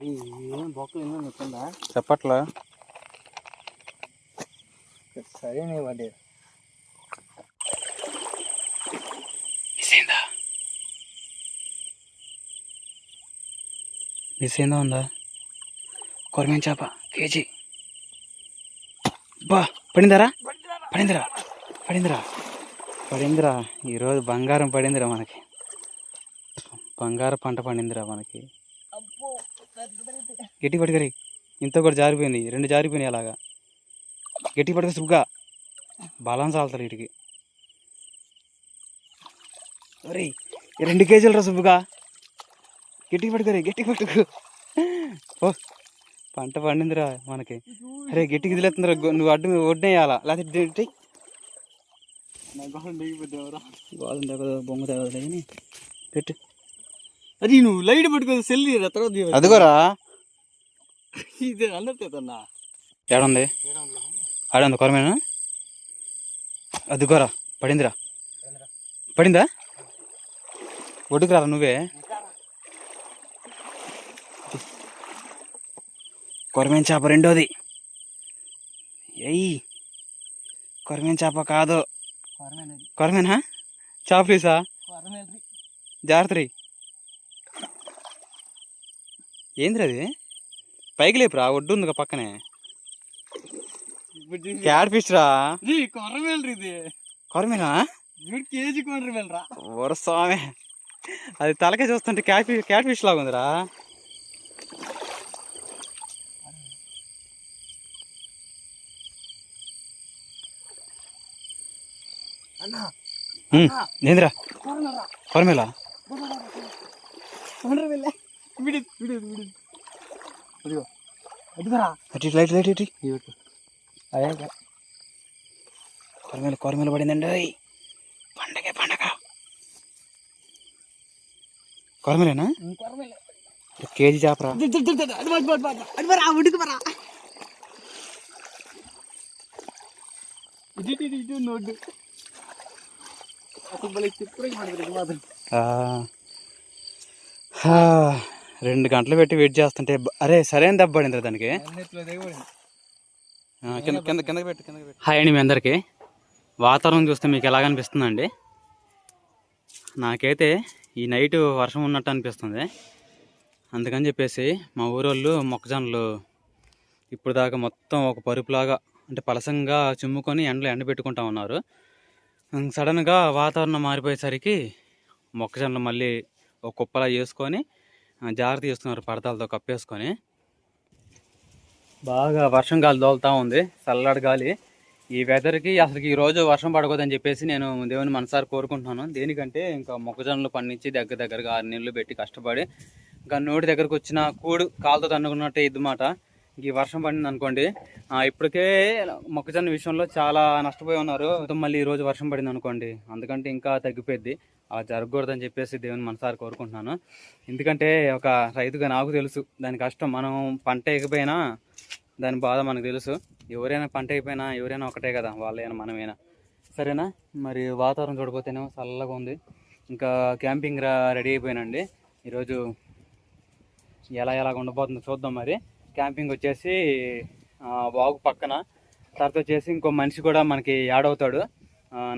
ఏం బొక్కలు ఎన్నో నొక్కిందా చెప్పట్లా సరే నీ పడ్డే మిస్ ఏందా ఉందా కొరమేం చేప కేజీ బా పడిందరా పడిందిరా ఈరోజు బంగారం పడిందిరా మనకి బంగారం పంట పండిందిరా మనకి గట్టి పట్టుకరి ఇంత కూడా జారిపోయింది 2 జారిపోయినాయి అలాగా గట్టి పట్టుకు సుగ్గా బలం చాలుతారు వీటికి ఒరే 2 కేజీలు రా సుబ్బుగా గట్టి పట్టుకు ఓ పంట పండిందిరా మనకి అరే గట్టికి ఇదిలేస్తుందిరా నువ్వు అడ్డు ఒడ్డేయాలా లేకపోతే గోధుమ తగ్గదు బొంగ తగ్గదు కానీ పెట్టు అది నువ్వు లైట్ పట్టుకో సెల్లి తర్వాత అదిగోరా ఇది అన్నట్టేదన్నా ఏడుంది ఆడుంది కొరమేనా అదిగోరా పడిందా ఒడ్డుకు రారా నువ్వే కొరమేం చేప రెండోది ఎయ్యి కొరమేం చేప కాదు కొరమేనా చేప పీసా జాగ్రత్త ఏంద్రీ అది పైకి లేపురా ఒడ్డు ఉంది పక్కనే క్యాట్ ఫిష్ రా ఇది కొరమేనా కేజీ కొర్రమేలరా స్వామి అది తలకే చూస్తుంటే క్యాట్ ఫిష్ లాగా ఉందిరా ఏంద్రా కొరమేలా లైట్ కొరమేల పడిందండి పండగ కొరమేలేనా కేజీ చేపరా నోడ్డు 2 గంటలు పెట్టి వెయిట్ చేస్తుంటే అరే సరైన దెబ్బ పడింది దానికి కిందకి పెట్టు హాయ్ అండి మీ అందరికీ వాతావరణం చూస్తే మీకు ఎలాగనిపిస్తుందండి నాకైతే ఈ నైట్ వర్షం ఉన్నట్టు అనిపిస్తుంది అందుకని చెప్పేసి మా ఊరోళ్ళు మొక్కజొన్నలు ఇప్పుడు దాకా మొత్తం ఒక పరుపులాగా అంటే పలసంగా చిమ్ముకొని ఎండబెట్టుకుంటా ఉన్నారు సడన్గా వాతావరణం మారిపోయేసరికి మొక్కజొన్నలు మళ్ళీ ఒక కుప్పలా చేసుకొని జాగ్రత్త చేస్తున్నారు పడతాలతో కప్పేసుకొని బాగా వర్షం గాలి దోలుతూ ఉంది చల్లటి గాలి ఈ వెదర్కి అసలు ఈరోజు వర్షం పడకూడదని చెప్పేసి నేను దేవుని మనసారి కోరుకుంటున్నాను దేనికంటే ఇంకా మొక్కజొన్నలు పండించి దగ్గరగా 6 నెలలు పెట్టి కష్టపడి ఇంకా నోటి దగ్గరకు వచ్చిన కూడు కాలుతో తన్నుకున్నట్టే ఇద్దమాట ఈ వర్షం పడింది అనుకోండి ఇప్పటికే మొక్కజొన్న విషయంలో చాలా నష్టపోయి ఉన్నారు మళ్ళీ ఈరోజు వర్షం పడింది అనుకోండి అందుకంటే ఇంకా తగ్గిపోద్ది అలా జరగకూడదని చెప్పేసి దేవుని మనసారి కోరుకుంటున్నాను ఎందుకంటే ఒక రైతుగా నాకు తెలుసు దాని కష్టం మనం పంట ఎగిపోయినా దాని బాధ మనకు తెలుసు ఎవరైనా పంట అయిపోయినా ఎవరైనా ఒకటే కదా వాళ్ళైనా మనమైనా సరేనా మరి వాతావరణం చూడకపోతేనేమో చల్లగా ఉంది ఇంకా క్యాంపింగ్ రెడీ అయిపోయినండి ఈరోజు ఎలాగ ఉండబోతుందో చూద్దాం మరి క్యాంపింగ్ వచ్చేసి వాగు పక్కన తర్వాత వచ్చేసి ఇంకో మనిషి కూడా మనకి యాడ్ అవుతాడు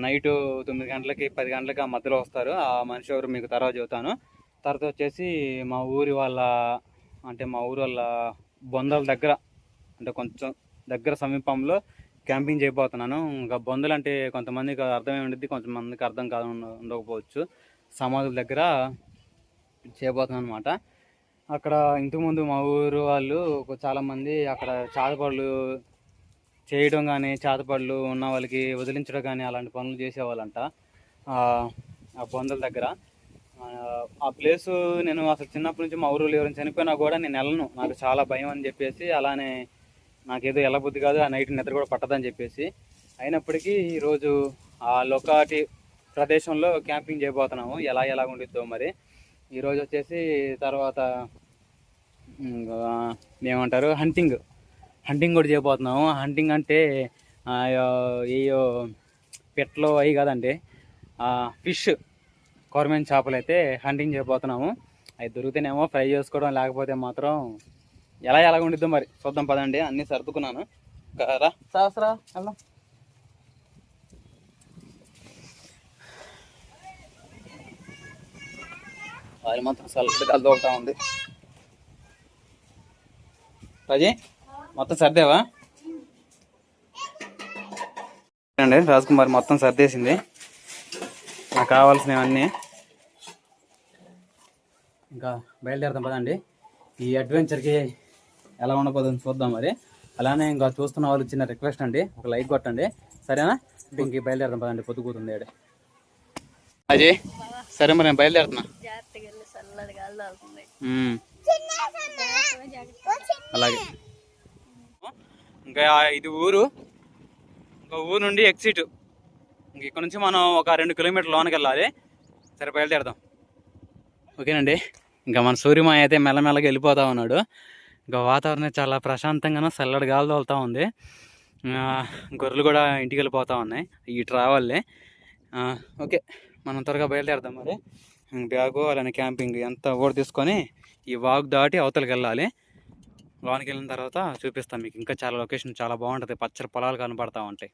నైటు 9 గంటలకి 10 గంటలకి ఆ మధ్యలో వస్తారు ఆ మనిషి ఎవరు మీకు తర్వాత చెబుతాను తర్వాత వచ్చేసి మా ఊరి వాళ్ళ బొందల దగ్గర అంటే కొంచెం దగ్గర సమీపంలో క్యాంపింగ్ చేయబోతున్నాను ఇంకా బొందలు అంటే కొంతమందికి అర్థమై ఉండిద్ది కొంతమందికి అర్థం కాదు ఉండకపోవచ్చు సమాధుల దగ్గర చేయబోతున్నాను అనమాట అక్కడ ఇంతకుముందు మా ఊరు వాళ్ళు చాలామంది అక్కడ చాతపళ్ళు చేయడం కానీ చాతపళ్ళు ఉన్న వాళ్ళకి వదిలించడం కానీ అలాంటి పనులు చేసేవాళ్ళంట ఆ బొందల దగ్గర ఆ ప్లేసు నేను అసలు చిన్నప్పటి నుంచి మా ఊరిలో ఎవరైనా చనిపోయినా కూడా నేను వెళ్ళను నాకు చాలా భయం అని చెప్పేసి అలానే నాకేదో వెళ్ళబుద్ధి కాదు ఆ నైట్ నిద్ర కూడా పట్టదని చెప్పేసి అయినప్పటికీ ఈరోజు ఆ లొకాటి ప్రదేశంలో క్యాంపింగ్ చేయబోతున్నాము ఎలా ఉండిద్దో మరి ఈరోజు వచ్చేసి తర్వాత ఏమంటారు హంటింగ్ కూడా చేయబోతున్నాము హంటింగ్ అంటే ఏయో పెట్లో అవి కాదండి ఫిష్ కొరమేన్ చేపలు అయితే హంటింగ్ చేయబోతున్నాము అవి దొరికితేనేమో ఫ్రై చేసుకోవడం లేకపోతే మాత్రం ఎలా ఉండిద్దో మరి చూద్దాం పదండి. అన్నీ సర్దుకున్నాను. రా సహస్రా వెళ్దాం. అది మాత్రం చల్లటి గాలి తోలుతా ఉంది. రాజీ మొత్తం సర్దేవా అండి? రాజ్కుమార్ మొత్తం సర్దేసింది. నాకు కావాల్సినవన్నీ. ఇంకా బయలుదేరుతాం పదండి. ఈ అడ్వెంచర్కి ఎలా ఉండబోదని చూద్దాం మరి. అలానే ఇంకా చూస్తున్న వాళ్ళు చిన్న రిక్వెస్ట్ అండి, ఒక లైక్ కొట్టండి సరేనా? ఇంక బయలుదేరుతాం పదండి, పొద్దుకూతుంది ఏడే. అజయ్ సరే మరి నేను బయలుదేరుతున్నా. అలాగే. ఇంకా ఇది ఊరు, ఇంకా ఊరు నుండి ఎగ్జిట్. ఇంక ఇక్కడ నుంచి మనం ఒక 2 కిలోమీటర్ల లోనికి వెళ్ళాలి. సరే బయలుదేరదాం. ఓకేనండి. ఇంకా మన సూర్యమాయ అయితే మెల్లమెల్లగా వెళ్ళిపోతా ఉన్నాడు. ఇంకా వాతావరణం చాలా ప్రశాంతంగానూ చల్లటి గాలి తోలుతూ ఉంది. గొర్రెలు కూడా ఇంటికి వెళ్ళిపోతూ ఉన్నాయి ఈ ట్రావెల్లే. ఓకే మనం త్వరగా బయలుదేరదాం మరి. బ్యాగు అలానే క్యాంపింగ్ ఎంత కూడా తీసుకొని ఈ వాగు దాటి అవతలకి వెళ్ళాలి. లోనికి వెళ్ళిన తర్వాత చూపిస్తాం మీకు. ఇంకా చాలా లొకేషన్ చాలా బాగుంటుంది, పచ్చని పొలాలు కనపడతా ఉంటాయి.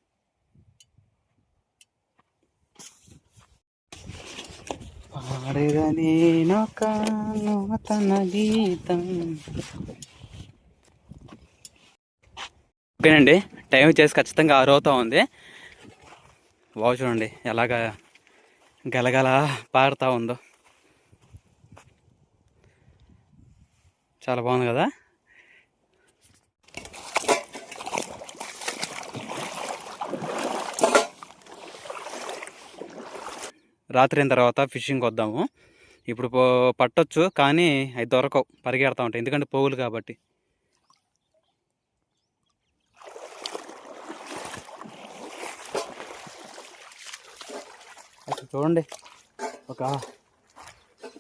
పాడేదని నొక నూతన గీతం. ఓకేనండి, టైం వచ్చేసి ఖచ్చితంగా 6 అవుతా ఉంది. బాగు చూడండి ఎలాగా గలగల పాడుతూ ఉందో, చాలా బాగుంది కదా. రాత్రి అయిన తర్వాత ఫిషింగ్ వద్దాము. ఇప్పుడు పట్టొచ్చు కానీ అవి దొరకవు, పరిగెడతా ఉంటాయి ఎందుకంటే పోగులు కాబట్టి. అసలు చూడండి ఒక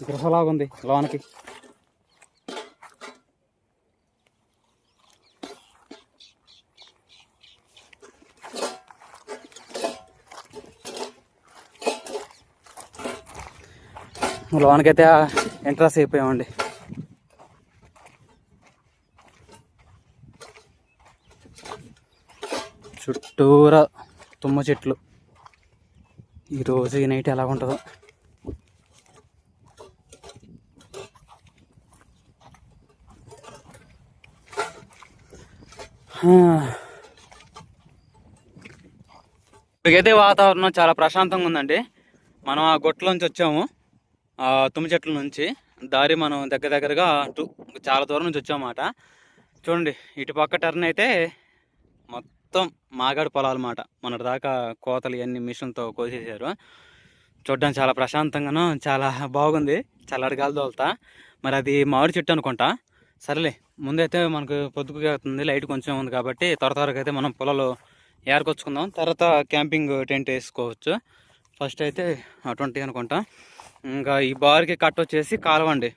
గృహలాగుంది లోనకి. లోనకైతే ఎంట్రన్స్ అయిపోయామండి. చుట్టూరా తుమ్మ చెట్లు. ఈరోజు ఈ నైట్ ఎలా ఉంటుందో. ఇప్పటికైతే వాతావరణం చాలా ప్రశాంతంగా ఉందండి. మనం ఆ గొట్లోంచి వచ్చాము, తుమ్మ చెట్ల నుంచి. దారి మనం దగ్గరగా చాలా దూరం నుంచి వచ్చామన్నమాట. చూడండి ఇటు పక్క టర్న్ అయితే మొత్తం మాగాడి పొలాలు అన్నమాట. మొన్నటి దాకా కోతలు ఇవన్నీ మిషన్తో కోసేసారు. చూడడానికి చాలా ప్రశాంతంగాను చాలా బాగుంది, చల్లటి గాలి తోలుతా. మరి అది మామిడి చెట్టు అనుకుంటా. సరేలే, ముందైతే మనకు పొద్దుకు అవుతుంది, లైట్ కొంచెం ఉంది కాబట్టి త్వరగా అయితే మనం పొలాలు ఏరుకొచ్చుకుందాం. తర్వాత క్యాంపింగ్ టెంట్ వేసుకోవచ్చు. ఫస్ట్ అయితే 20 అనుకుంటా. ఇంకా ఈ బార్కి కట్ వచ్చేసి కాలవండి.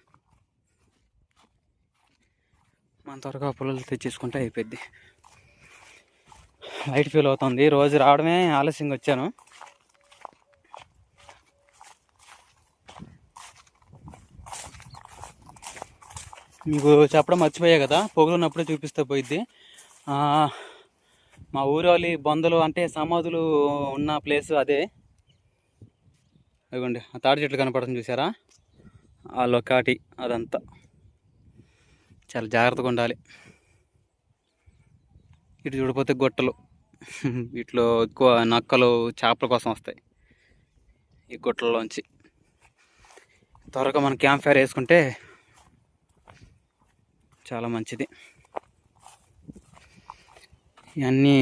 మన త్వరగా పొలాలు తెచ్చేసుకుంటే అయిపోద్ది. లైట్ ఫీల్ అవుతుంది. రోజు రావడమే ఆలస్యంగా వచ్చాను. మీకు చెప్పడం మర్చిపోయా కదా, పొగలు ఉన్నప్పుడే చూపిస్తే పోయిద్ది. మా ఊరి బొందలు అంటే సమాధులు ఉన్న ప్లేస్ అదే. అదిగోండి ఆ తాడి చెట్లు కనపడుతుంది చూసారా, ఆ లొకాటి అదంతా. చాలా జాగ్రత్తగా ఉండాలి. ఇటు చూడిపోతే గొట్టలు, వీటిలో ఎక్కువ నక్కలు చేపల కోసం వస్తాయి ఈ గొట్టల్లోంచి. త్వరగా మనం క్యాంప్ ఫైర్ వేసుకుంటే చాలా మంచిది. ఇవన్నీ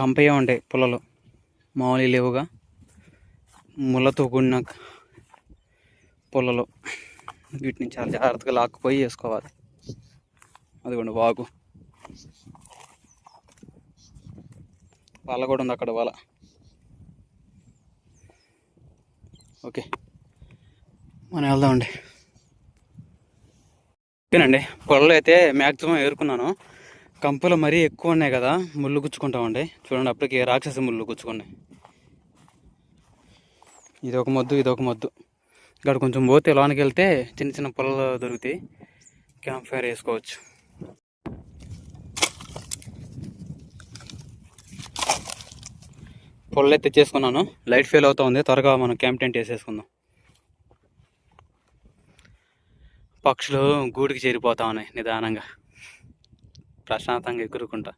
కంపయ్యే ఉంటాయి పొలాలు, మామూలు లేవుగా, ముళ్ళతో కూడిన పొలాలు. వీటిని చాలా జాగ్రత్తగా లాక్కుపోయి వేసుకోవాలి. అదిగోండి వాగు, వల కూడా ఉంది అక్కడ వల. ఓకే మనం వెళ్దామండి. ఓకేనండి, పొలాలు అయితే మ్యాక్సిమం ఏరుకున్నాను. కంపులు మరీ ఎక్కువ ఉన్నాయి కదా, ముళ్ళు గుచ్చుకుంటామండి. చూడండి అప్పటికి రాక్షస ముళ్ళు గుచ్చుకున్నాయి. ఇదొక మొద్దు, ఇదొక మొద్దు. ఇక్కడ కొంచెం పోతే లోనికి వెళ్తే చిన్న చిన్న పొలాలు దొరుకుతాయి. క్యాంప్ ఫైర్ వేసుకోవచ్చు. పొల్లు అయితే తెచ్చేసుకున్నాను. లైట్ ఫెయిల్ అవుతా ఉంది. త్వరగా మనం క్యాంప్ టెంట్ వేసేసుకుందాం. పక్షులు గూడికి చేరిపోతా ఉన్నాయి నిదానంగా, ప్రశాంతంగా ఎగురుకుంటా.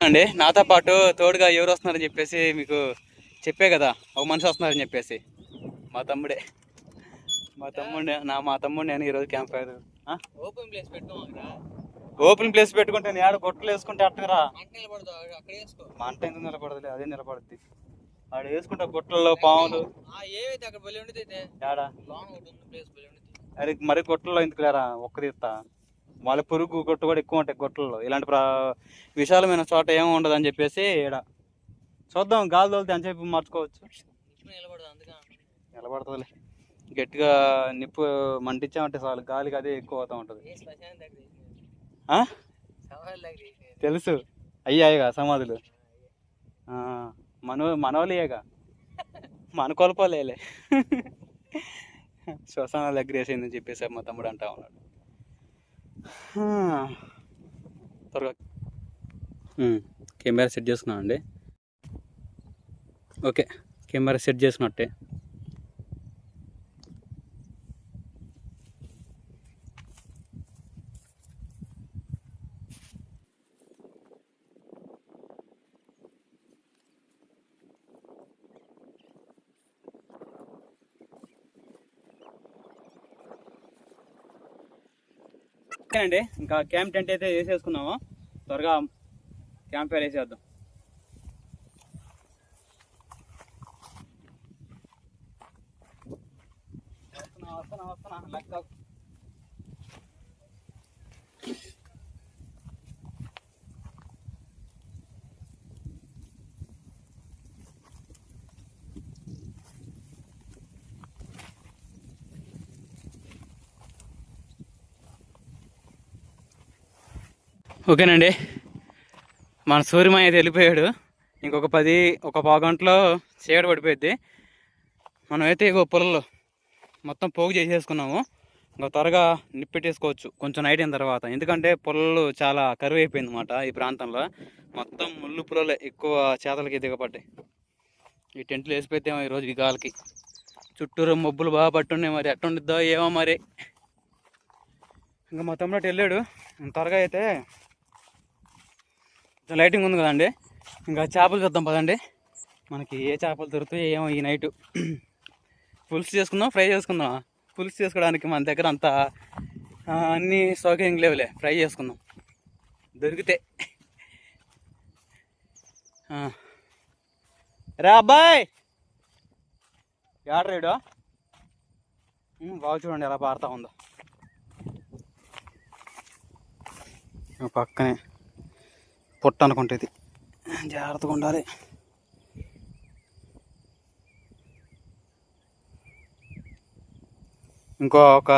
అండి నాతో పాటు తోడుగా ఎవరు వస్తున్నారని చెప్పేసి మీకు చెప్పే కదా, ఒక మనిషి వస్తున్నారని చెప్పేసి. మా తమ్ముడే నేను ఈరోజు క్యాంప్ ఫైర్ ఓపెన్ ప్లేస్ పెట్టుకుంటే ఆడ గొట్టలు వేసుకుంటే అట్టరా మంట ఎందుకు నిలబడదులే, అదే నిలబడుద్ది. ఆడ వేసుకుంటా గుట్టల్లో పాములు అరే మరి గుట్టల్లో ఎందుకు లేరా ఒక్క తీస్తా. వాళ్ళ పురుగు గుట్ట కూడా ఎక్కువ ఉంటాయి గుట్టల్లో. ఇలాంటి విశాలమైన చోట ఏమి ఉండదు అని చెప్పేసి ఈడ చూద్దాం. గాలి తోలితే అని చెప్పి మార్చుకోవచ్చు. నిలబడుతుందిలే, గట్టిగా నిప్పు మంటించామంటే చాలు గాలికి అదే ఎక్కువ అవుతూ ఉంటుంది. తెలుసు అయ్యాయిగా సమాధులు, మనోళ్ళేగా, మన కొలపాలేలే. శ్వసనాలు దగ్గర వేసిందని చెప్పేసి మా తమ్ముడు అంటా ఉన్నాడు. త్వరగా కెమెరా సెట్ చేసుకున్నాను అండి. ఓకే, కెమెరా సెట్ చేసుకున్నట్టే. ఓకేనండి, ఇంకా క్యాంప్ టెంట్ అయితే వేసేసుకున్నాము. త్వరగా క్యాంప్ ఫైర్ వేసేద్దాం. వస్తున్నా లెక్క. ఓకేనండి, మన సూర్యమాయ అయితే వెళ్ళిపోయాడు. ఇంకొక పావు గంటలో చీకటి పడిపోద్ది. మనమైతే ఇగో పొలంలో మొత్తం పోగు చేసేసుకున్నాము. ఇంకా త్వరగా నిప్పెట్టేసుకోవచ్చు కొంచెం నైట్ అయిన తర్వాత. ఎందుకంటే పొలాలు చాలా కరువు అయిపోయింది అన్నమాట. ఈ ప్రాంతంలో మొత్తం ముళ్ళు పొలాలే ఎక్కువ చేతలకి దిగపడ్డాయి. ఈ టెంట్లు వేసిపోతేమో ఈరోజు ఈ గాలికి చుట్టూరు మబ్బులు బాగా పట్టున్నాయి. మరి ఎట్టుండిద్దో ఏమో మరి. ఇంకా మా తమ్ముడు వెళ్ళాడు. త్వరగా అయితే లైటింగ్ ఉంది కదండి, ఇంకా చేపలు చూద్దాం పదండి. మనకి ఏ చేపలు దొరుకుతాయి ఏమో ఈ నైట్. పులుసు చేసుకుందాం, ఫ్రై చేసుకుందాం. పులుసు చేసుకోవడానికి మన దగ్గర అంత అన్ని సౌకర్యం లేవులే. ఫ్రై చేసుకుందాం దొరికితే. రా అబ్బాయి, ఏడ్రేడు బాగా చూడండి ఎలా పారుతా ఉందో. పక్కనే పొట్ట అనుకుంటుంది, జాగ్రత్తగా ఉండాలి. ఒక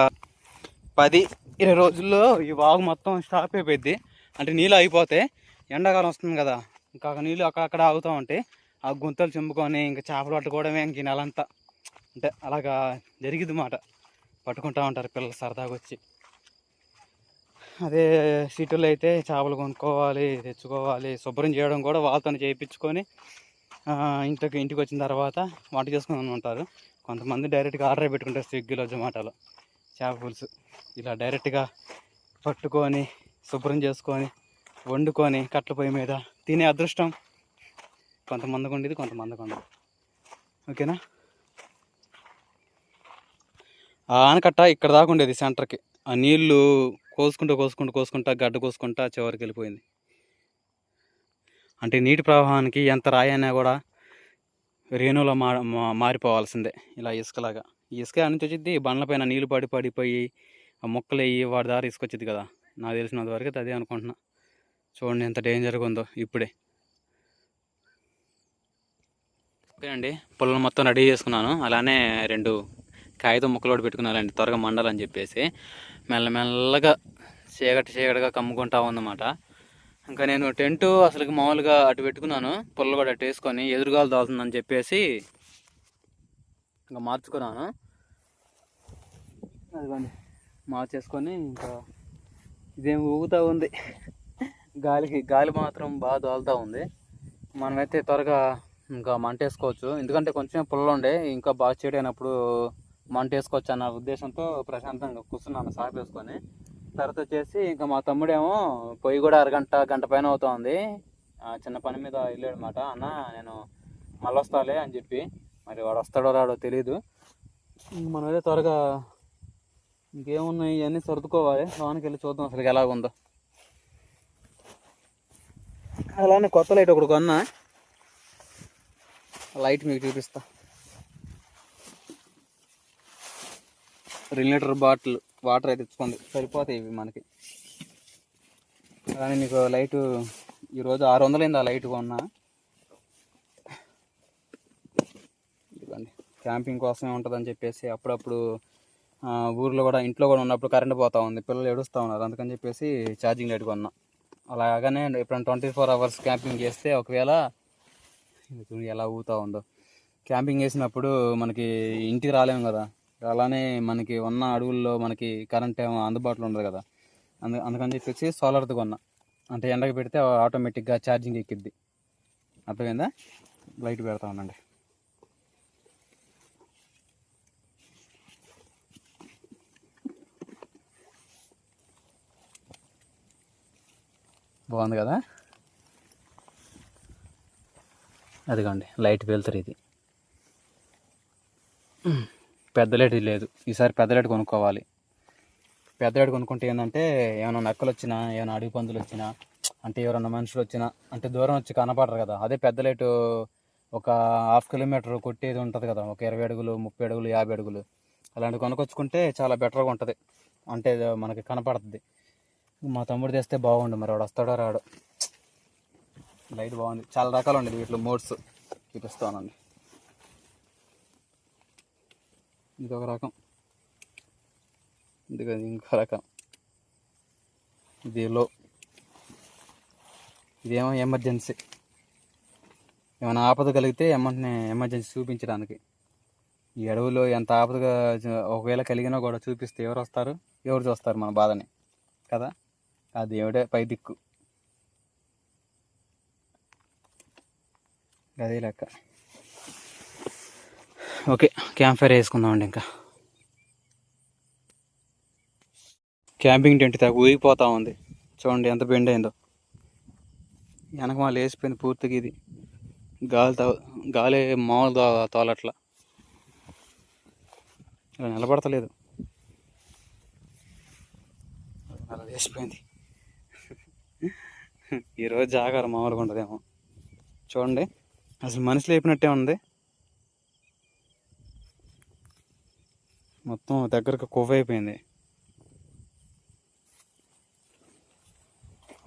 10-20 రోజుల్లో ఈ వాగు మొత్తం స్టాప్ అయిపోయింది. అంటే నీళ్ళు అయిపోతే ఎండాకాలం వస్తుంది కదా, ఇంకా నీళ్ళు అక్కడక్కడ ఆగుతూ ఉంటాయి. ఆ గుంతలు చింపుకొని ఇంకా చేపలు పట్టుకోవడమే ఇంక ఈ నెలంతా. అంటే అలాగా జరిగిద్ది మాట. పట్టుకుంటూ ఉంటారు పిల్లలు సరదాగా వచ్చి. అదే సిటీలో అయితే చేపలు కొనుక్కోవాలి, తెచ్చుకోవాలి, శుభ్రం చేయడం కూడా వాళ్ళతో చేయించుకొని ఇంటికి వచ్చిన తర్వాత వంట చేసుకుని ఉంటారు. కొంతమంది డైరెక్ట్గా ఆర్డర్ పెట్టుకుంటారు స్విగ్గీలో, జొమాటోలో చేప పులుసు. ఇలా డైరెక్ట్గా పట్టుకొని శుభ్రం చేసుకొని వండుకొని కట్ల పొయ్యి మీద తినే అదృష్టం కొంతమందికి ఉండేది, కొంతమందికి ఉండదు. ఓకేనా. ఆ ఆనకట్ట ఇక్కడ దాకా ఉండేది సెంటర్కి. ఆ నీళ్ళు కోసుకుంటా గడ్డ కోసుకుంటా చివరికి వెళ్ళిపోయింది. అంటే నీటి ప్రవాహానికి ఎంత రాయైనా కూడా రేణులో మారిపోవాల్సిందే. ఇలా ఇసుకలాగా ఈ ఇసుక నుంచి వచ్చింది బండ్లపైన నీళ్ళు పడిపోయి ఆ మొక్కలు అయ్యి వాడి దారి ఇసుకొచ్చింది కదా. నాకు తెలిసినంత వరకు అదే అనుకుంటున్నా. చూడండి ఎంత డేంజర్గా ఉందో ఇప్పుడే. ఓకేనండి, పొలం మొత్తం రెడీ చేసుకున్నాను. అలానే 2 కాగితం ముక్కలు కూడా పెట్టుకున్నానండి త్వరగా మండాలని చెప్పేసి. మెల్లమెల్లగా చీకటిగా కమ్ముకుంటా ఉందన్నమాట. ఇంకా నేను టెంటు అసలుకి మామూలుగా అటు పెట్టుకున్నాను, పొలం కూడా అటు వేసుకొని ఎదురుగాలు తాగుతుందని చెప్పేసి ఇంకా మార్చుకున్నాను. అదిగోండి మార్చేసుకొని ఇంకా ఇదేం ఊగుతూ ఉంది గాలి మాత్రం బాగా తోలుతూ ఉంది. మనమైతే త్వరగా ఇంకా మంట వేసుకోవచ్చు, ఎందుకంటే కొంచెం పుల్ల ఉండే ఇంకా బాగా చేయడైనప్పుడు మంట వేసుకోవచ్చు అన్న ఉద్దేశంతో ప్రశాంతంగా కూర్చున్నాను సాపు వేసుకొని. తర్వాత వచ్చేసి ఇంకా మా తమ్ముడేమో పొయ్యి కూడా గంట పైన అవుతుంది, చిన్న పని మీద వెళ్ళాడు అనమాట. అన్న నేను మళ్ళీ వస్తాలే అని చెప్పి, మరి వాడు వస్తాడో రాడో తెలీదు. మనమైతే త్వరగా ఇంకేమున్నాయి ఇవన్నీ సర్దుకోవాలి, లోనికి వెళ్ళి చూద్దాం అసలు ఎలాగుందో. అలానే కొత్త లైట్ ఒకటి కొన్నా, లైట్ మీకు చూపిస్తా. 2 లీటర్ బాటిల్ వాటర్ అయితే తెచ్చుకోండి, సరిపోతాయి ఇవి మనకి. అలానే మీకు లైటు ఈరోజు 600 అయింది ఆ లైట్ కొన్నా. ఇదిగోండి క్యాంపింగ్ కోసమే ఉంటుందని చెప్పేసి అప్పుడప్పుడు ఊర్లో కూడా ఇంట్లో కూడా ఉన్నప్పుడు కరెంట్ పోతూ ఉంది, పిల్లలు ఏడుస్తూ ఉన్నారు, అందుకని చెప్పేసి ఛార్జింగ్ లైట్ కొన్నా. అలాగనే ఎప్పుడైనా 24 అవర్స్ క్యాంపింగ్ చేస్తే ఒకవేళ ఎలా ఊగుతూ ఉందో, క్యాంపింగ్ చేసినప్పుడు మనకి ఇంటికి రాలేము కదా, అలానే మనకి ఉన్న అడవుల్లో మనకి కరెంట్ ఏమో అందుబాటులో ఉండదు కదా, అందుకని చెప్పేసి సోలార్ది కొన్నా. అంటే ఎండకి పెడితే ఆటోమేటిక్గా ఛార్జింగ్ ఎక్కిద్ది. అర్థమైందా? లైట్ పెడతా ఉండండి. బాగుంది కదా, అదిగోండి లైట్ వెళ్తారు. ఇది పెద్ద లైట్ లేదు, ఈసారి పెద్ద లైట్ కొనుక్కోవాలి. పెద్ద లైట్ కొనుక్కుంటే ఏంటంటే ఏమైనా నక్కలు వచ్చినా, ఏమైనా అడవి పందులు వచ్చినా, అంటే ఎవరైనా మనుషులు వచ్చినా అంటే దూరం వచ్చి కనపడరు కదా. అదే పెద్ద లైటు ఒక 1/2 కిలోమీటర్ కొట్టేది ఉంటుంది కదా, ఒక 20 అడుగులు, 30 అడుగులు, 50 అడుగులు అలాంటివి కొనుక్కొచ్చుకుంటే చాలా బెటర్గా ఉంటుంది, అంటే మనకి కనపడుతుంది. మా తమ్ముడు తెస్తే బాగుండు, మరి వాడు వస్తాడో రాడో. లైట్ బాగుంది, చాలా రకాలు ఉండేది వీటిలో మోడ్స్ చూపిస్తానండి. ఇదొక రకం, ఇది ఇంకో రకం, ఇది లో, ఇదేమో ఎమర్జెన్సీ, ఏమైనా ఆపద కలిగితే ఎమర్జెన్సీ చూపించడానికి. ఈ అడవులో ఎంత ఆపదగా ఒకవేళ కలిగినా కూడా చూపిస్తే ఎవరు వస్తారు, ఎవరు చూస్తారు మన బాధని కదా, ఆ దేవుడే పై దిక్కు. అదే లెక్క. ఓకే, క్యాంప్ ఫైర్ వేసుకుందామండి. ఇంకా క్యాంపింగ్ టెంట్ దాకా ఊగిపోతూ ఉంది, చూడండి ఎంత బెండ్ అయిందో. వెనక మాలు వేసిపోయింది పూర్తిగా. ఇది గాలి మామూలుగా తోలట్లా, ఇలా నిలబడతలేదు, అలా వేసిపోయింది. ఈరోజు జాగారం మామూలుగా ఉండదేమో. చూడండి అసలు మనిషి లేపినట్టే ఉంది, మొత్తం దగ్గరకు కొవ్వు అయిపోయింది.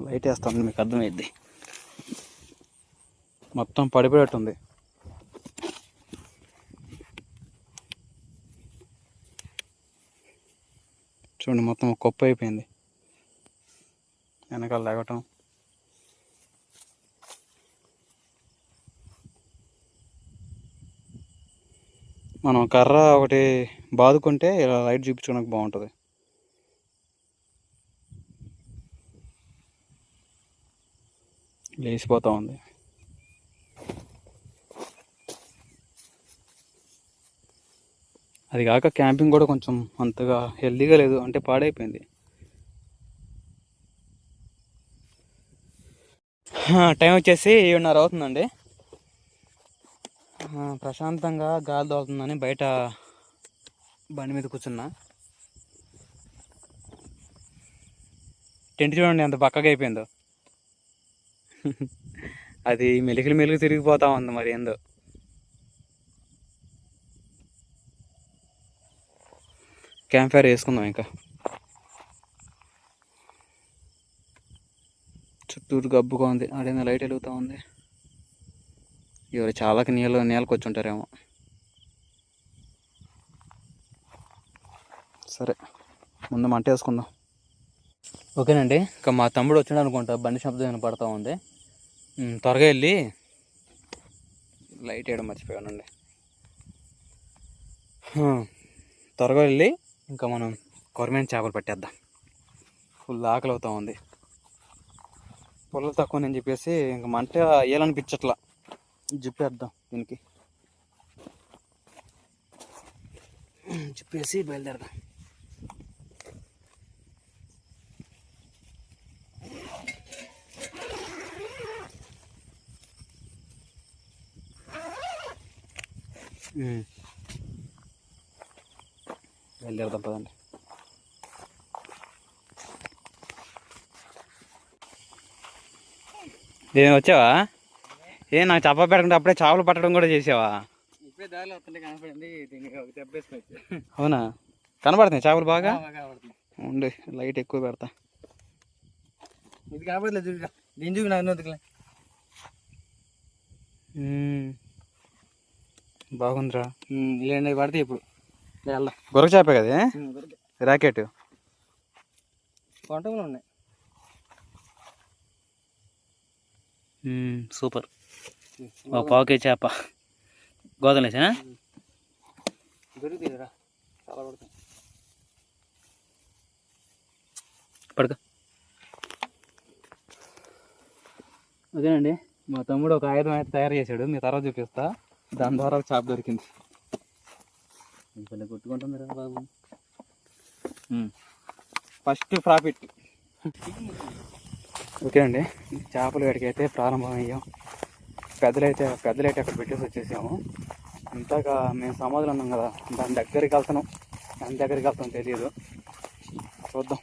లైట్ వేస్తాను మీకు అర్థమైద్ది, మొత్తం పడిపోయేట్టుంది. చూడండి మొత్తం కొప్పు అయిపోయింది, వెనకాల లాగటం. మనం కర్ర ఒకటి బాదుకుంటే ఇలా లైట్ చూపించుకోవడానికి బాగుంటుంది. లేచిపోతూ ఉంది. అది కాక క్యాంపింగ్ కూడా కొంచెం అంతగా హెల్తీగా లేదు, అంటే పాడైపోయింది. టైం వచ్చేసి 7:30 అవుతుందండి. ప్రశాంతంగా గాలి తోలుతుందని బయట బండి మీద కూర్చున్నా. టెంట్ చూడండి ఎంత పక్కగా అయిపోయిందో, అది మెలికలు తిరిగిపోతా ఉంది, మరి ఏందో. క్యాంప్ ఫైర్ వేసుకుందాం. ఇంకా చుట్టూరు గబ్బుగా ఉంది, ఆడేదో లైట్ వెలుగుతూ ఉంది. ఎవరు చాలాకి నీళ్ళకి వచ్చి ఉంటారేమో. సరే ముందు మంట వేసుకుందాం. ఓకేనండి, ఇంకా మా తమ్ముడు వచ్చాడు అనుకుంటా, బండి శబ్దం వినపడతా ఉంది. త్వరగా వెళ్ళి లైట్ వేయడం మర్చిపోయానండి. త్వరగా వెళ్ళి ఇంకా మనం కొరమైన చేపలు పట్టేద్దాం. ఫుల్ ఆకలి అవుతా ఉంది. పుల్లలు తక్కువ అని చెప్పేసి ఇంకా మంట వేయాలనిపించట్లా. జిప్పేద్దాం దీనికి, జిప్పేసి బయలుదేరదాం. బయలుదేరదాం పదండి. ఏం వచ్చావా? నాకు చెప్ప పెట్టకుండా అప్పుడే చేపలు పట్టడం కూడా చేసావా? ఇప్పుడే దారిలో వస్తుంటే కనపడింది, దీనికి ఒక దెబ్బేసుకొచ్చి. అవునా? కనబడుతున్నాయి చేపలు బాగా? కనపడుతుంది. ఉండి లైట్ ఎక్కువ పెడతా. ఇది కనపడలేదు చూడ, దీని చూపి నాకు వద్దులే. బాగుందిరా. ఇలాంటి పడితే ఇప్పుడు వెళ్దాం. గొరక చేపే కదా, రాకెట్. కొంటలు ఉన్నాయి. సూపర్. పావుకే చేప గోదలేసా దొరుకుతుందిరా, చాలా పడుతుంది. పడుక. అదేనండి, మా తమ్ముడు ఒక ఆయుధం అయితే తయారు చేశాడు, మీ తర్వాత చూపిస్తా. దాని ద్వారా చేప దొరికింది. ఇంకొన్ని కొట్టుకుంటుంది రా బాబు. First profit. ఓకే అండి, చేపల వేడికి అయితే ప్రారంభం అయ్యాం. పెద్దలైతే అక్కడ పెట్టేసి వచ్చేసాము. ఇంతగా మేము సమాధులు ఉన్నాం కదా, దాని దగ్గరికి వెళ్తాం తెలియదు. చూద్దాం.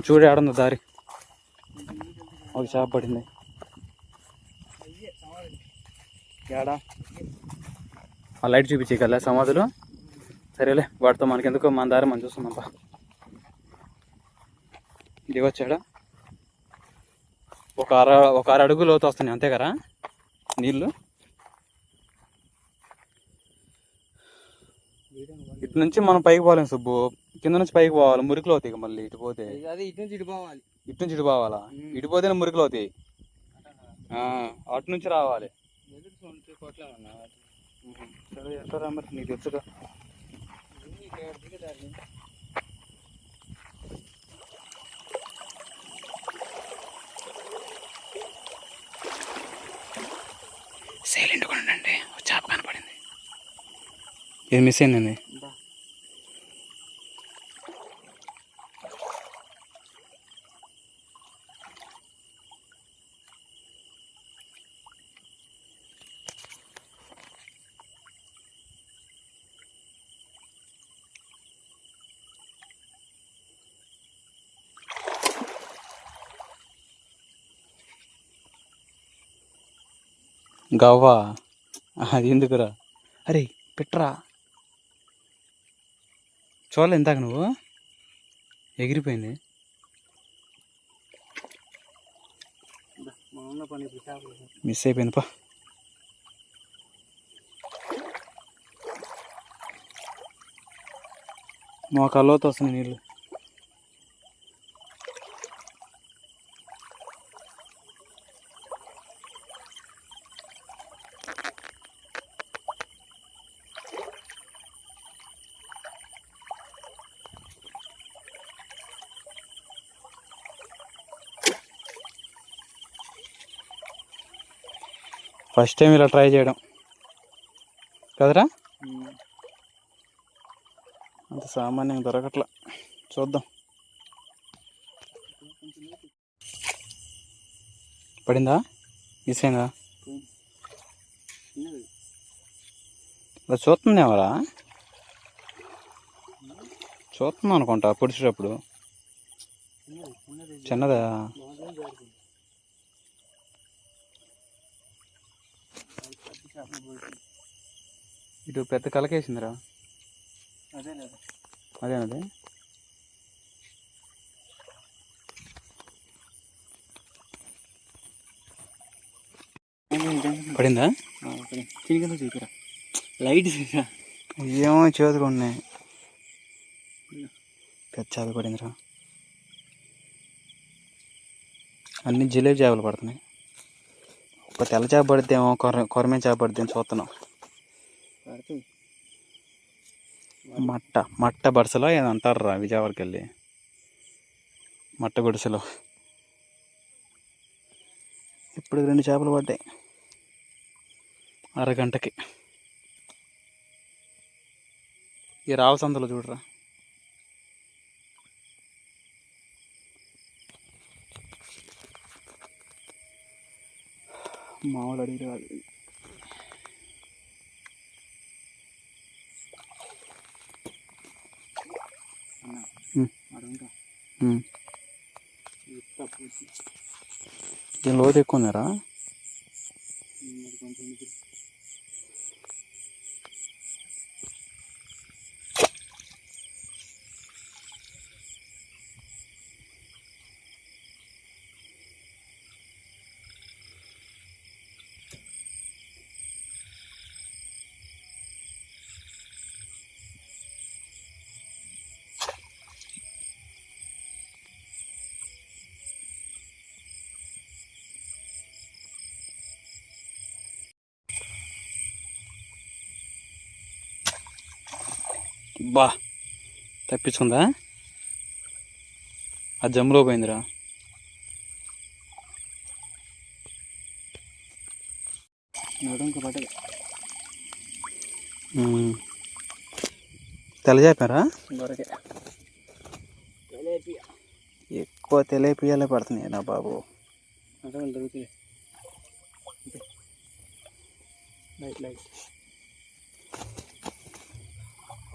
చూడే ఆడుంది దారి. ఒక చేప పడింది. ఏడా ఆ లైట్ చూపించగల సమాధులు. సరేలే, వాటితో మనకెందుకో మన దారి మనం చూస్తున్నాంపా. దిగొచ్చాడా? ఒక అర అడుగు లోతు వస్తున్నాయి అంతే కదా నీళ్ళు. ఇటు నుంచి మనం పైకి పోలేం సుబ్బు, కింద నుంచి పైకి పోవాలి. మురికిలో అవుతాయి మళ్ళీ ఇటు పోతే. ఇటు నుంచి ఇటు పోవాలి. ఇటు నుంచి ఇటు పోవాలా? ఇటు పోతేనే మురికిలో అవుతాయి. అటు నుంచి రావాలి. సరే ఎట్లా మరి, నీకు తెలుసుగా. సైలెంట్గా ఉండండి, చేప కనపడింది. ఇది మిస్ అయిందండి. గవ్వా? అది ఎందుకురా? అరే పెట్టరా, చూడలే ఇందాక నువ్వు, ఎగిరిపోయింది. మిస్ అయిపోయింది పా. మా కళ్ళతో వస్తున్నాయి నీళ్ళు. ఫస్ట్ టైం ఇలా ట్రై చేయడం కదరా, అంత సామాన్యంగా దొరకట్లా. చూద్దాం. పడిందా? మిస్సైందా? అలా చూస్తుందేమరా, చూస్తున్నాం అనుకుంటా పొడిచేటప్పుడు. చిన్నదా? ఇటు పెద్ద కలకేసిందిరా. అదేనది. పడిందా? చూపిరా లైట్ ఏమో చేతులు ఉన్నాయి. పెద్ద చేప పడిందిరా. అన్ని జిలేబీ చేపలు పడుతున్నాయి. ఒక తెల్ల చేప పడితేమో కొరమే చేప పడితే చూస్తున్నాం. మట్ట బడుసలో ఏదో అంటారు రా విజయవాడకి వెళ్ళి, మట్ట గుడిసెలో. ఇప్పుడు 2 చేపలు పడ్డాయి అరగంటకి. ఈ రావు సంతలో చూడరా, మామూలు అడిగి రాదు. దీని లోతు ఎక్కువ ఉన్నారా? బా తప్పించుకుందా, ఆ జమ్ములో పోయిందిరా. తెల్ల చెప్పారా? ఎక్కువ తెలియపియాలే పడుతున్నాయి నా బాబు.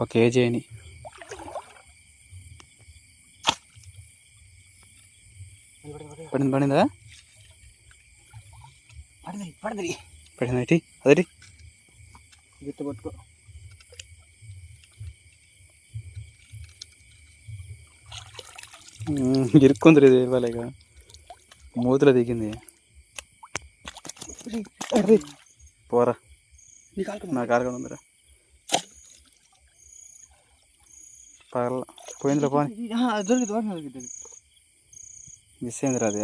ఒక కేజీ అని పడిందా? పడింది అదటి గుర్తు పట్టుకో. ఇరుక్కుంది ఇది ఇవ్వలేక, మూతులో దిగింది. పోరా, నా కాలుగా ఉందిరా. పగల పోయిందిరా, పోని దొరికింది. మిస్ అయిందిరా అది.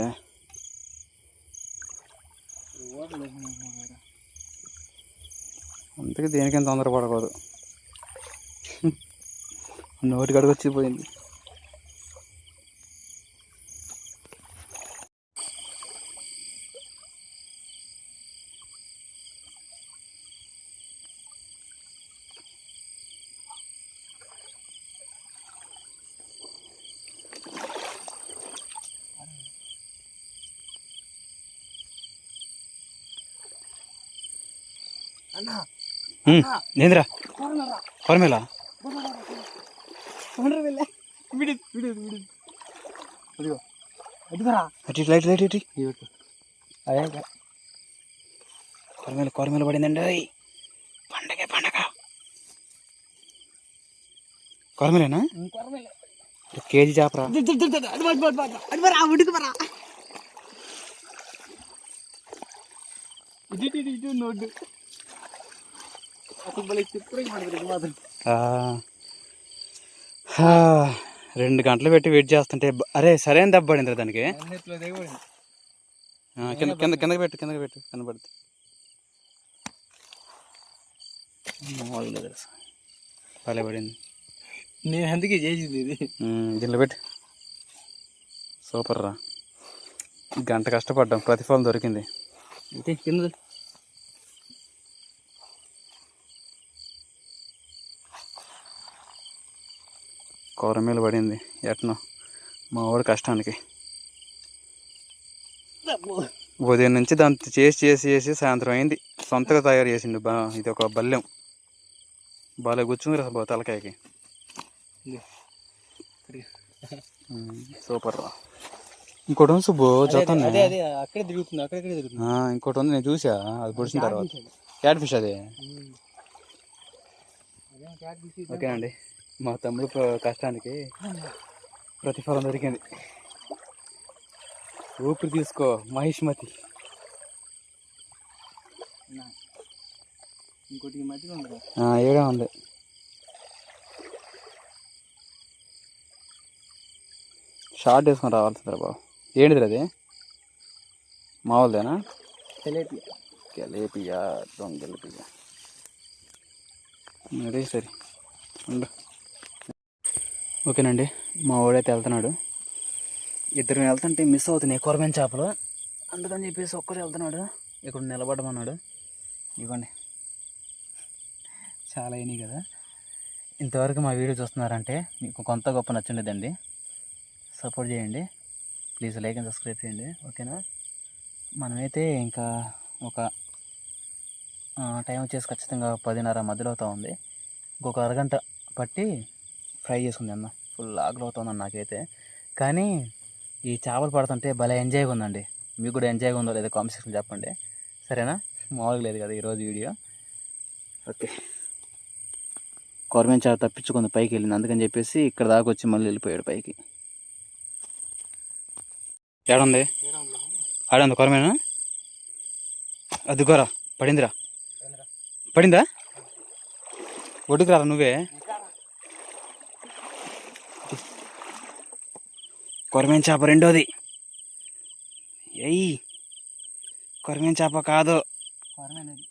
అందుకే దేనికేం తొందరపడకూడదు. నోటి కడుగు వచ్చిపోయింది. ఏందిరా కొరమేలా? కొరమేల పడిందండి. పండగ కొరమేలేనా? కేజీ చేపరా? నోటు 2 గంటలు పెట్టి వెయిట్ చేస్తుంటే అరే సరైన దెబ్బ పడింది దానికి. కిందకి పెట్టు కనబడుతుంది. భలే పడింది. నేను అందుకే చేసింది ఇది. దీనిలో పెట్టి సూపర్ రా. గంట కష్టపడ్డాం, ప్రతిఫలం దొరికింది. అంతే కింద కొరమేలు పడింది ఎట్నో మా వాడి కష్టానికి. ఉదయం నుంచి దాన్ని చేసి సాయంత్రం అయింది. సొంతగా తయారు చేసిండు. ఇది ఒక బల్లెం బాగా కూర్చుంది రా తలకాయకి. సూపర్ రా. ఇంకోటి ఉంది సుబ్బు, జొత్తాను. ఇంకోటి ఉంది, నేను చూసా. అది పొడిచిన తర్వాత క్యాట్ ఫిష్ అది. ఓకేనండి, మా తమ్ముడు కష్టానికి ప్రతిఫలం దొరికింది. ఊపిరి తీసుకో మహిష్మతి. ఇంకోటి ఏడా ఉంది. షార్ట్ వేసుకొని రావాల్సిందిరా బాబు. ఏంటిది అది? మామూలుదేనా? కెలేపియా దొంగలిపియా అదే సరే ఉండు. ఓకేనండి, మా వాడైతే వెళ్తున్నాడు. ఇద్దరు వెళ్తుంటే మిస్ అవుతున్నాయి కొరమైన చేపలు, అందుకని చెప్పేసి ఒక్కడే వెళ్తున్నాడు. ఇక్కడ నిలబడమన్నాడు. ఇవ్వండి, చాలా అయినాయి కదా. ఇంతవరకు మా వీడియో చూస్తున్నారంటే మీకు కొంత గొప్ప నచ్చుండేదండి. సపోర్ట్ చేయండి ప్లీజ్, లైక్ అండ్ సబ్స్క్రైబ్ చేయండి. ఓకేనా, మనమైతే ఇంకా ఒక టైం వచ్చేసి ఖచ్చితంగా 10:30 మధ్యలో అవుతూ ఉంది. ఇంకొక అరగంట పట్టి ఫ్రై చేసుకుంది అన్న. ఫుల్ ఆకలి అవుతుందన్న నాకైతే. కానీ ఈ చేపలు పడుతుంటే భలే ఎంజాయ్గా ఉందండి. మీకు కూడా ఎంజాయ్గా ఉందో లేదో కామెంట్ సెక్షన్ చెప్పండి, సరేనా? మామూలుగా లేదు కదా ఈరోజు వీడియో. ఓకే, కొరమైన చేప తప్పించుకుంది, పైకి వెళ్ళింది. అందుకని చెప్పేసి ఇక్కడ దాకా వచ్చి మళ్ళీ వెళ్ళిపోయాడు పైకి. ఏడుంది ఆడంది కొరమేనా? అదిగోరా పడిందిరా. పడిందా? ఒడ్డుకు రారా నువ్వే. కొరమేన చేప రెండోది. ఎయ్యి, కొరమేన చేప కాదు.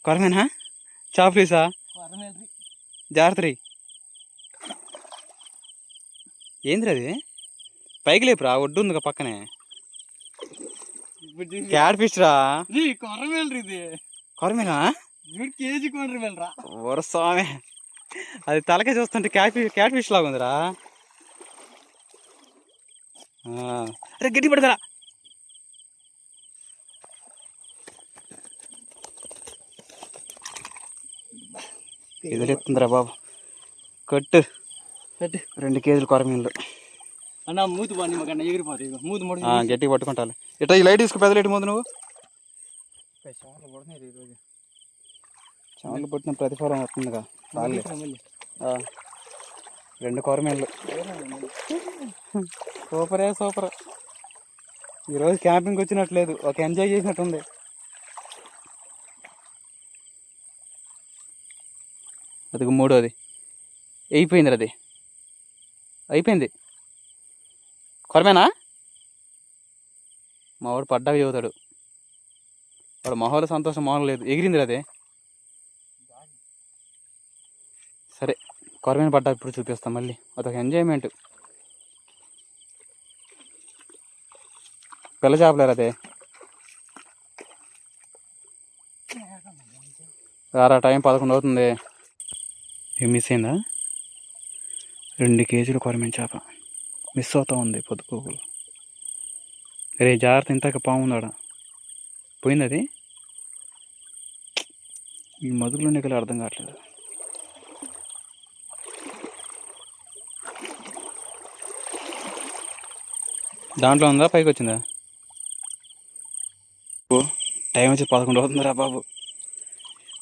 కొరమేనా? చేప పీసా? జాగ్రత్త. ఏంద్ర అది? పైకి లేపురా, ఒడ్డు ఉంది పక్కనే. క్యాట్ ఫిష్ రా. కొరమేనా? కేజీ కొరమేలరా. ఓర స్వామి, అది తలకే చూస్తుంటే క్యాట్ ఫిష్ లాగా ఉందిరా. అరే గట్టి పడకరా. ఎదురెత్తుందిరా బాబు. కట్టు 2 కేజీలు కొరమీన్లు అన్న. మూతి బాగుంది మాకన్నా ఎగిరిపోతాయి. మూతి ముడి గట్టిగా పట్టుకుంటాలి. ఇట్లా ఈ లైట్ తీసుకు, పెద్ద లైట్ ముందు. నువ్వు చేపలు పడుతున్నాయి ఈరోజు. చేపలు పట్టిన ప్రతిఫలం వస్తుందిగా. 2 కొరమీన్లు. సూపరే సూపర్. ఈరోజు క్యాంపింగ్ వచ్చినట్లేదు, ఒక ఎంజాయ్ చేసినట్టుంది. అది 3వది అయిపోయింది. అది అయిపోయింది. కొరమేనా? మా వాడు పడ్డాక చదువుతాడు. వాడు మొహంలో సంతోషం మొహం లేదు. ఎగిరింది అదే. సరే, కొరమేన పడ్డా ఇప్పుడు చూపిస్తాం మళ్ళీ. అదొక ఎంజాయ్మెంట్. పిల్ల చేపలేరు అదే. రారా, టైం 11 అవుతుంది. ఏం మిస్ అయిందా? 2 కేజీలు కొరమేన చేప మిస్ అవుతూ ఉంది పొద్దుకోకులు. రే జాగ్రత్త, ఇంతక పాముందాడ. పోయింది అది. ఈ మధుగులు నీకు అర్థం కావట్లేదు. దాంట్లో ఉందా, పైకి వచ్చిందా? టైం వచ్చి 11 అవుతుందిరా బాబు.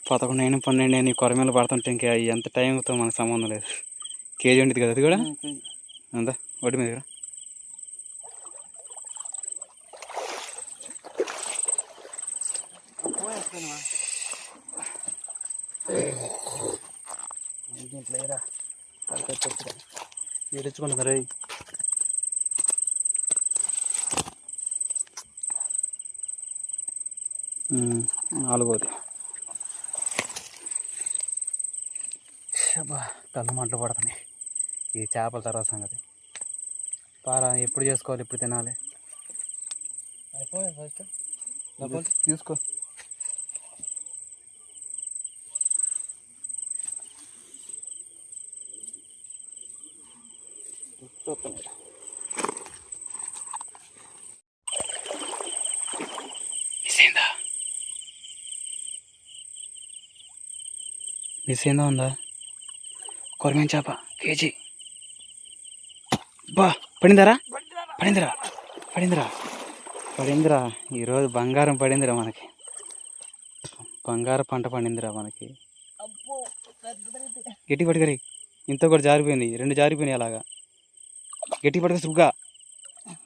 11 12 నీ కొరమేలు పడుతుంటే ఇంకా ఎంత టైంతో మనకు సంబంధం లేదు. కేజీ ఉండేది కదా అది కూడా. అంతా ఒడ్డు మీద కదా. దీంట్లో ఏరా ఏడుచుకుంటున్నా రై. నాలుగోది. కళ్ళు మంటలు పడుతున్నాయి. ఈ చేపల తర్వాత సంగతి పారా ఎప్పుడు చేసుకోవాలి, ఎప్పుడు తినాలి? అయిపోయింది ఫస్ట్ తీసుకో. మిస్ అయిందా? ఉందా? కొరమేన చేప కేజీ. బా పడిందారా? పడిందిరా. ఈరోజు బంగారం పడిందిరా మనకి. బంగారం పంట పండిందిరా మనకి. గట్టి పట్టుకరి. ఇంత కూడా జారిపోయింది, 2 జారిపోయినాయి అలాగా. గట్టి పట్టుక సుగ్గా,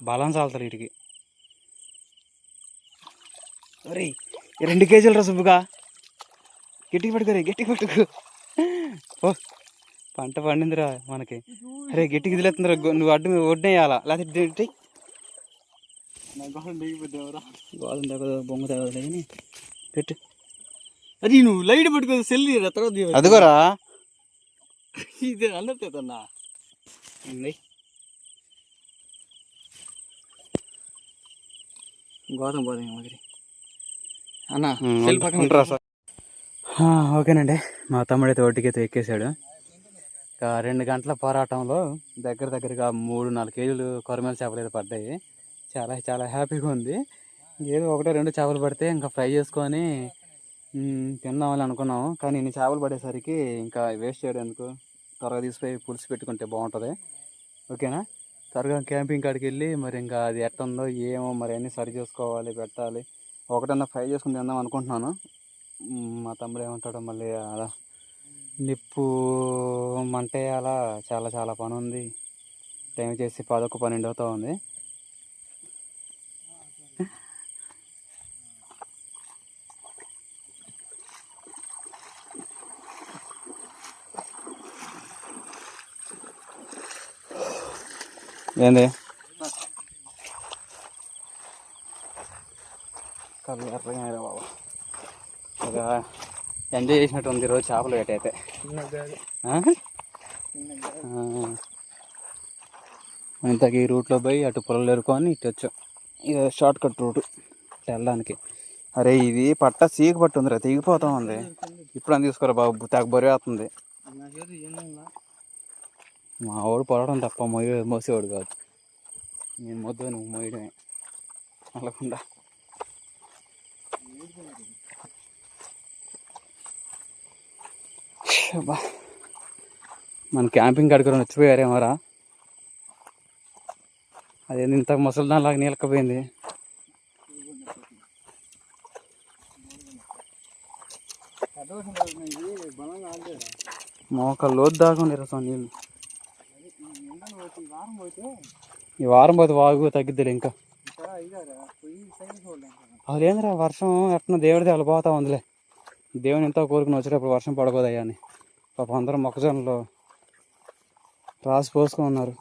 బలం చాలుతారు వీటికి. అరే 2 కేజీలు రా సుబ్బుగా. గట్టి పట్టుకు. ఓ పంట పండిందిరా మనకి. అరే గట్టికి ఇదిలేస్తుందిరా. నువ్వు అడ్డు ఒడ్డేయాలా, లేకపోతే గోధుమ తగ్గదు, బొంగ తగ్గదు. కానీ పెట్టు. అది నువ్వు లైట్ పట్టుకో సెల్ తర్వాత అదిగోరా. ఇది అన్నట్టేదన్నా గోధుమ పోదాం మగిరి అన్న సెల్ పక్కన సార్. ఓకేనండి, మా తమ్ముడు అయితే ఒడ్డుకైతే ఎక్కేసాడు. ఇంకా 2 గంటల పోరాటంలో దగ్గరగా 3-4 కేజీలు కొరమేల చేపలు అయితే పడ్డాయి. చాలా చాలా హ్యాపీగా ఉంది. ఏదో 1-2 చేపలు పడితే ఇంకా ఫ్రై చేసుకొని తిందామని అనుకున్నాము. కానీ ఇన్ని చేపలు పడేసరికి ఇంకా వేస్ట్ చేయడానికి త్వరగా తీసిపోయి పులుసు పెట్టుకుంటే బాగుంటుంది. ఓకేనా, త్వరగా క్యాంపింగ్ కాడికి వెళ్ళి మరి ఇంకా అది ఎట్టుందో ఏమో మరి అన్నీ సరి చేసుకోవాలి, పెట్టాలి. ఒకటన్నా ఫ్రై చేసుకుని తిందాం అనుకుంటున్నాను. మా తమ్ముడు ఏమంటాడో మళ్ళీ అలా నిప్పు మంటే అలా చాలా చాలా పని ఉంది. టైం చేసి 11-12 అవుతూ ఉంది. ఏంది కళ్ళు ఎర్రగా బాబా, ఇక ఎంజాయ్ చేసినట్టు ఉంది ఈరోజు చేపలు వేటైతే. ఇంతకీ ఈ రూట్లో పోయి అటు పొలాలు ఎరుకొని ఇటు వచ్చాం. ఇక షార్ట్ కట్ రూటు వెళ్ళడానికి. అరే ఇది పట్ట సీక పట్టు ఉందిరా, తెగిపోతా ఉంది. ఇప్పుడు అని తీసుకోరా బాబు, తెగ బరువు అవుతుంది. మా వాడు పొరవడం తప్ప మోసేవాడు కాదు. నేను మొద్దు నువ్వు మోయడమే అలాకుండా. మన క్యాంపింగ్ కాడికి వచ్చిపోయారేమోరా. అదేంది ఇంత ముసలిదానిలాగా నీలకపోయింది. మోక లోతు దాకా రసం నీళ్ళు. ఈ వారం పోతే వాగు తగ్గిద్దిలే ఇంకా. అదేంద్రా వర్షం ఎట్లా దేవుడిది అలా పోతా ఉందిలే. దేవుని ఎంతో కోరుకుని వచ్చేటప్పుడు వర్షం పడబోదయ్యా అని పాప అందరూ మొక్కజొన్నలో రాసి పోసుకొని ఉన్నారు.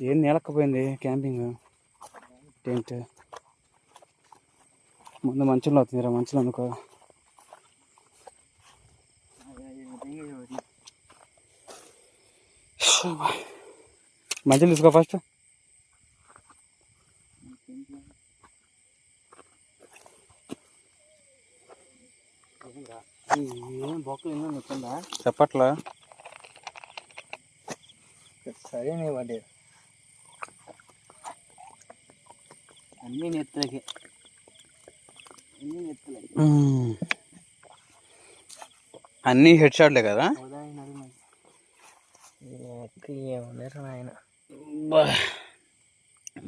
ఏం నీలకపోయింది క్యాంపింగ్ టెంట్. ముందు మంచులో అవుతుందిరా, మంచులో అనుకో. మంచిగా తీసుకో ఫస్ట్. ఏం బొక్కలు ఎన్నో నొప్పిందా చెప్పట్లా. సరేనే పడ్డాయి అన్నీ నెత్తలకి, అన్నీ హెడ్ షాట్లే కదా. ఆయన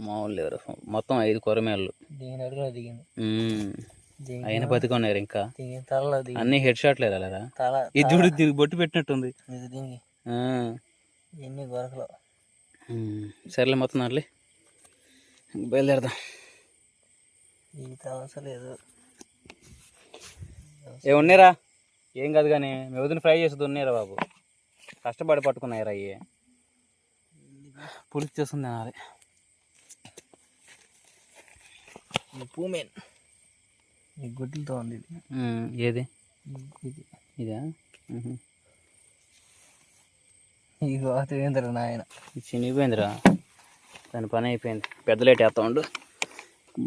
మామూలు లేరు మొత్తం 5 కొరమేళ్ళు దీని అడుగులో దిగింది. అయిన బతికొన్నారు ఇంకా. అన్ని హెడ్ షాట్ లేదా. ఇది చూడు, దీనికి బొట్టు పెట్టినట్టుంది దీనికి ఎన్ని గొరకలు. సరేలే మొత్తం అట్లే బయలుదేరదాం. లేదు ఏ ఉన్నారా, ఏం కాదు కానీ మీ వదిన ఫ్రై చేసేది ఉన్నారా బాబు. కష్టపడి పట్టుకున్నాయిరా అయ్యి, పులుసు చేస్తుంది తినాలి. పూమెన్ ఈ గుడ్లతో ఉంది ఇది. ఏది ఇదా? ఈ వాత ఏందిరా నాయన, చినిగిపోయిందిరా. దాని పని అయిపోయింది. పెద్ద లైట్ వేస్తా ఉండు,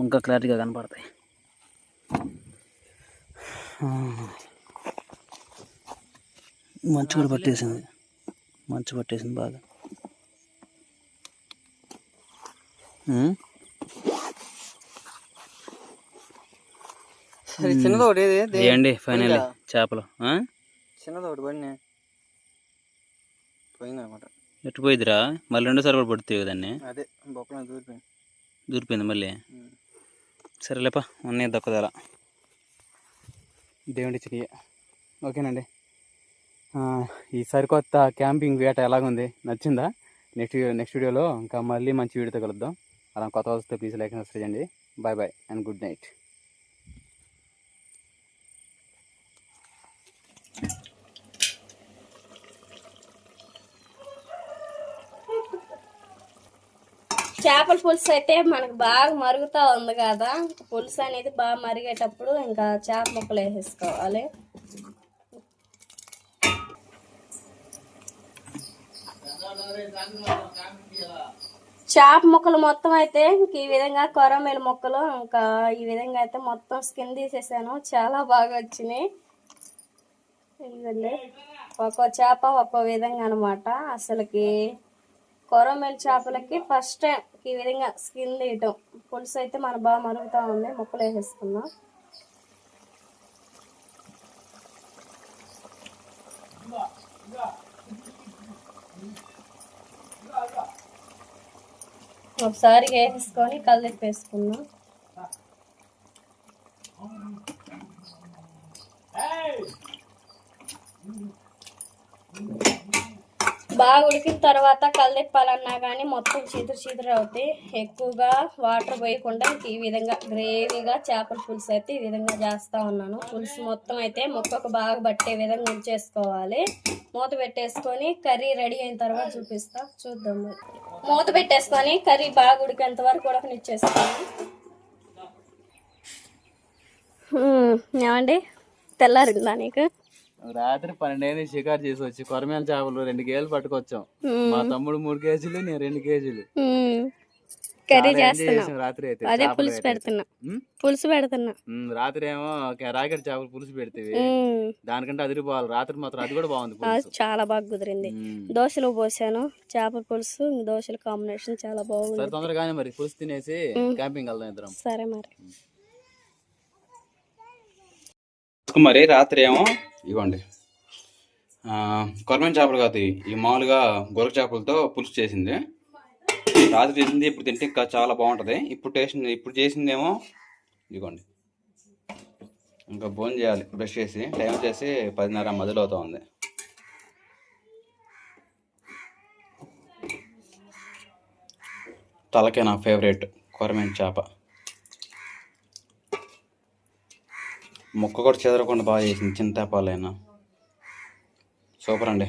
ఇంకా క్లారిటీగా కనపడతాయి. మంచు కూడా పట్టేసింది, మంచు పట్టేసింది బాగా. చిన్నది ఒకటి ఏంటి ఫైనల్ చేపలు. చిన్నది ఒకటి పడినా పోయింది అనమాట. ఎట్టు పోయిద్దిరా, మళ్ళీ 2సారి కూడా పడుతుంది కదండి. అదే బొక్కలో దూరిపోయింది మళ్ళీ. సరేలేపా, ఉన్నాయి దక్కదల దేవుడి చిరియ. ఓకేనండి, ఈ సరికొత్త క్యాంపింగ్ వేట ఎలాగుంది, నచ్చిందా? నెక్స్ట్ వీడియోలో ఇంకా మళ్ళీ మంచి వీడియోతో కలుద్దాం. అలా కొత్త వస్తే ప్లీజ్ లైక్ అండ్ సబ్స్క్రైబ్ చేయండి. Bye bye and good night. చేపల పులుసు అయితే మనకు బాగా మరుగుతూ ఉంది కదా, పులుసు అనేది బాగా మరిగేటప్పుడు ఇంకా చేప ముక్కలు వేసేసుకోవాలి. చేప ముక్కలు మొత్తం అయితే ఈ విధంగా కొరమేలు ముక్కలు ఇంకా ఈ విధంగా అయితే మొత్తం స్కిన్ తీసేసాను. చాలా బాగా వచ్చినాయి. ఇదిగోండి, ఒక్కో చేప ఒక్కో విధంగా అనమాట. అసలుకి కొరమేలు చేపలకి ఫస్ట్ టైం ఈ విధంగా స్కిన్ తీయటం. పులుసు అయితే మన బాగా మరుగుతూ ఉంది. ముక్కలు వేసేసుకుందాం. ఒకసారి వేసేసుకొని కలిపి వేసుకుందాం. బాగా ఉడికిన తర్వాత కలిపాలన్నా కానీ మొత్తం చీతురు అవుతాయి. ఎక్కువగా వాటర్ పోయకుండా ఈ విధంగా గ్రేవీగా చేపల పులుసు అయితే ఈ విధంగా చేస్తూ ఉన్నాను. పులుసు మొత్తం అయితే ముక్కకు బాగా పట్టే విధంగా ఉంచేసుకోవాలి. మూత పెట్టేసుకొని కర్రీ రెడీ అయిన తర్వాత చూద్దాం. మూత పెట్టేసుకొని కర్రీ బాగా ఉడికేంత వరకు ఉడకనిచ్చేసుకోండి. ఏమండి, తెల్లారిందా నీకు? రాత్రి 12 షికారు చేసి వచ్చి కొరమేల చేపలు 2 కేజీలు పట్టుకొచ్చాం. మా తమ్ముడు 3 కేజీలు, నేను 2 కేజీలు కర్రీ చేస్తున్నా. రాత్రి అయితే అదే పులుసు పెడుతున్నా. రాత్రి ఏమో రాకెట్ చేపలు పులుసు పెడితే దానికంటే అదిరిపోవాలి. రాత్రి మాత్రం అది కూడా బాగుంది. చాలా బాగా కుదిరింది. దోశలు పోసాను, చేపల పులుసు దోశల కాంబినేషన్ చాలా బాగుంది. సరే తొందరగానే మరి పులుసు తినేసి క్యాంపింగ్ వెళ్దాం ఇద్దరం. సరే మరి. మరి రాత్రి ఏమో ఇవ్వండి కొరమేల చేపలు కాదు, ఈ మామూలుగా గొరక చేపలతో పులుసు చేసింది. రాత్రి చేసింది ఇప్పుడు తింటే ఇంకా చాలా బాగుంటుంది. ఇప్పుడు చేసిందేమో ఇదిగోండి. ఇంకా భోజనం చేయాలి. బ్రష్ చేసి టైం వచ్చేసి 10:30 మధ్యలో అవుతా ఉంది. తలకే నా ఫేవరెట్ కొరమేల చేప. ముక్క కూడా చెదరకుండా బాగా చేసింది. చింతపాలైనా సూపర్ అండి.